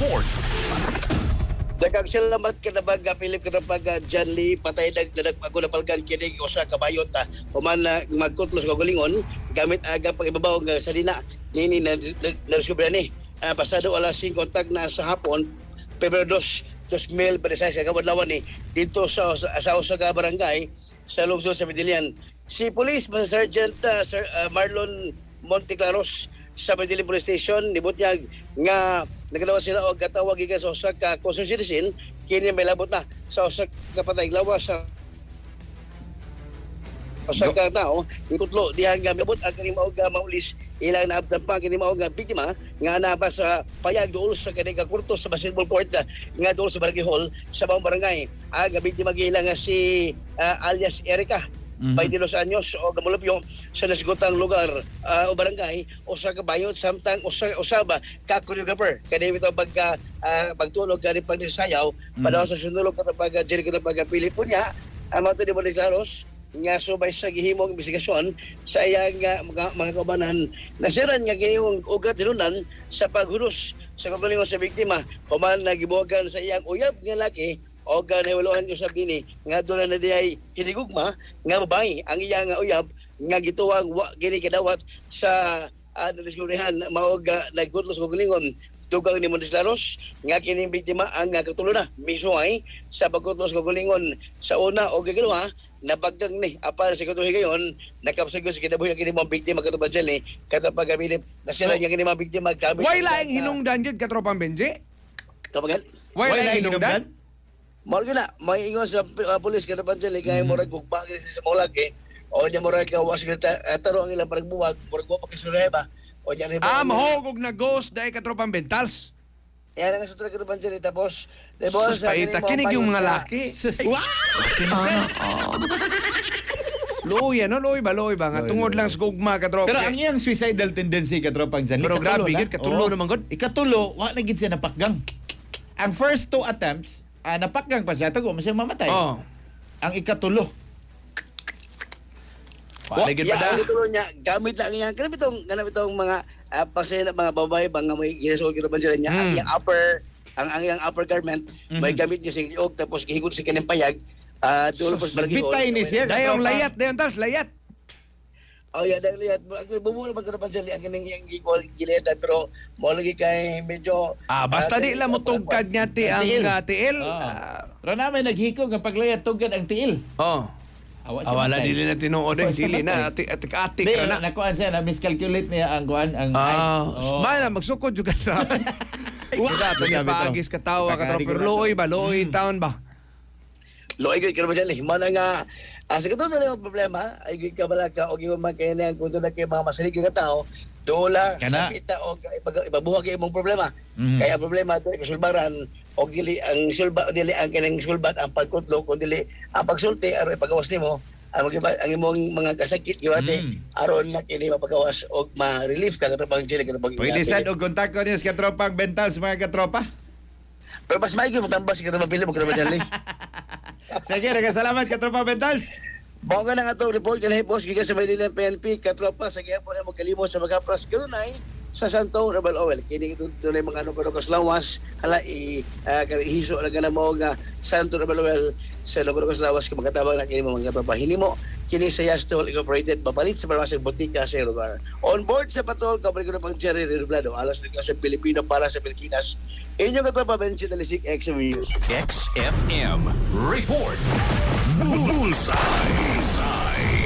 Report. Daghang salamat kanabag Philip kanabag John Lee patay nagdadag ako napalgan kini usa ka bayot human magkutlos ka gulingon gamit aga pagibabaw nga sa dina nini na diskubre ni pasado alas 5 kontag na sa hapon Pebrero 2, 2026 kabadlawan ni dito sa usa ka barangay sa lungsod sa Medellin. Si Police Master Sergeant Sir Marlon Monteclaros sa Medellin Police Station nibot niya nga nagdawat sila og katawag gikan sa usa ka concerned citizen kini may labot na sa usa ka patay lawas sa usa ka tao ikutlo diha nga mabot ang kini mao nga maulis ilang naabtan pa kini mao nga biktima nga naba sa payag duol sa kani ka kurto sa basketball court nga duol sa barangay hall sa bawang barangay ang biktima giila nga si alias Erica 22 anyos o gamulupyo sa nasgutang lugar o barangay usa ka bayot samtang usaba ka choreographer kani bitaw pagtulog kani pagsayaw padawon sa sunulog ka pag diri ka pag Pilipinya amato di Monteclaros nga subay sa gihimong investigasyon sa iyang mga kaubanan nasiran nga gihimong ugat dinunan sa paghunos sa kagalingon sa biktima human nagibuhagan sa iyang uyab nga laki o ganewalohan ko sabi ni nga doon na diay hinigugma nga babae ang iya nga uyab nga gituwang gini kadawat sa diskurihan maog nagkutlos ko galingon dugang ni Monteclaros nga kining biktima ang katulo na misuay sa pagkutlos ko galingon sa una o gagaluha napaggang ni apan sa katuloy gayon nakapsagos sa kinabuhi ang kini mga biktima katubad dyan ni katapag abilip nasira niya kini mga biktima gamit Why laing hinungdan dyan katropang Benji? kapagal Why laing hinungdan? Mao gina may ingon sa pulis kada panjali kay murag gugba gini sa mulag o nya murag was kita taro ang ilang pagbuwag murag wa pakisureba o nya mahogog na ghost dahil katropang Bentals. yan ang sutra kada panjali tapos debol sa Paita kinig yung mga laki. Loy ba nga tungod lang sa gugma katropa. Pero ang iyang suicidal tendency katropang Jan. Pero grabe gid katulo naman gud. Ikatulo, wa na gid siya napakgang. Ang first two attempts napakgang pa siya tago masiyang mamatay. Ang ikatulo. Paligid pa da. Ang itulo niya gamit lang niya kanang bitong mga pasena mga babae bang may ginasol kita panjali niya ang iyang upper garment may gamit niya sing liog tapos gihigot si kanang payag dulo pas barangay Bitay ni siya. Dayong layat, dayon tas layat. Oh ya dahil lihat bumuno man kada panjali ang kining iyang gileda pero mo lagi kay medyo Basta di lang mo tugkad nga ti ang tiil. Pero namin naghiko nga paglayat tugad ang tiil. Awala dili na tinuod dili na atik ka na. Nakuan siya na miscalculate niya ang kuan ang Mana magsukod juga sa. Wala to ni paagis ka tawa ka pero looy taon ba. Loy gid kada panjali man nga sa katong na yung problema ay gid ka bala ka og yung man kay nang kun na kay mga masalig nga tao dola sa pita og ibabuhag kay imong problema kaya problema dili kasulbaran og dili ang sulba dili ang kanang sulbat ang pagkutlo kun dili ang pagsulti aron ipagawas nimo ang imong mga kasakit giwate aron na kini mapagawas og ma-relief ka katong jili katong Pwede sad og kontak ko niyo sa katropang Bentals mga katropa. pero mas maigi mo tambas katong mapili mo katong jali. Sige, salamat katropang Bentals. Mao nga nga itong report kay boss gikan sa Manila PNP katropa sa gihapon mo kalimo sa mga pras kanunay sa Santo Rebel Oil kini dunay mga ano pero kaslawas hala hiso lang na mo nga Santo Rebel Oil sa lugar kaslawas kay magatabang na kini mga katropa hinimo kini sa Yastol Incorporated papalit sa parang botika sa lugar on board sa patrol kabalik ko pang Jerry Reblado alas ng sa Pilipino para sa Pilipinas inyong katropa Benji Dalisik XM News XFM Report. Bullseye.